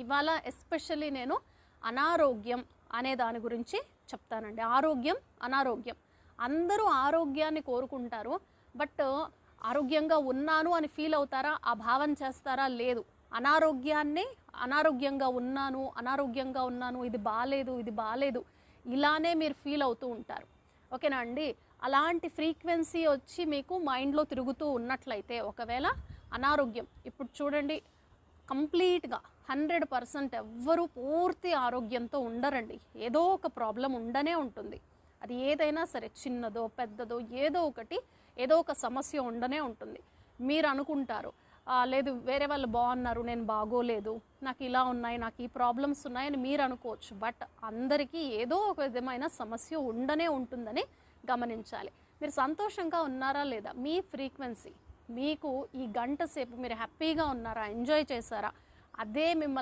ఇవాళ ఎస్పెషల్లీ నేను అనారోగ్యం అనే దాని గురించి చెప్తానండి. ఆరోగ్యం, అనారోగ్యం. అందరూ ఆరోగ్యాన్ని కోరుకుంటారు. బట్ ఆరోగ్యంగా ఉన్నాను అని ఫీల్ అవుతారా? ఆ భావన చేస్తారా? లేదు. అనారోగ్యంగా ఉన్నాను, ఇది బాలేదు ఇలానే మీరు ఫీల్ అవుతూ ఉంటారు. ఓకేనా అండి? అలాంటి ఫ్రీక్వెన్సీ వచ్చి మీకు మైండ్లో తిరుగుతూ ఉన్నట్లయితే ఒకవేళ అనారోగ్యం ఇప్పుడు చూడండి, కంప్లీట్గా 100% ఎవ్వరూ పూర్తి ఆరోగ్యంతో ఉండరండి. ఏదో ఒక ప్రాబ్లం ఉండనే ఉంటుంది. అది ఏదైనా సరే, చిన్నదో పెద్దదో ఏదో ఒక సమస్య ఉండనే ఉంటుంది. మీరు అనుకుంటారు లేదు వేరే వాళ్ళు బాగున్నారు, నేను బాగోలేదు, నాకు ఇలా ఉన్నాయి, నాకు ఈ ప్రాబ్లమ్స్ ఉన్నాయని మీరు అనుకోవచ్చు. బట్ అందరికీ ఏదో ఒక విధమైన సమస్య ఉండనే ఉంటుందని గమనించాలి. మీరు సంతోషంగా ఉన్నారా లేదా? మీ ఫ్రీక్వెన్సీ మీకు ఈ గంట సేపు మీరు హ్యాపీగా ఉన్నారా, ఎంజాయ్ చేశారా, అదే మిమ్మల్ని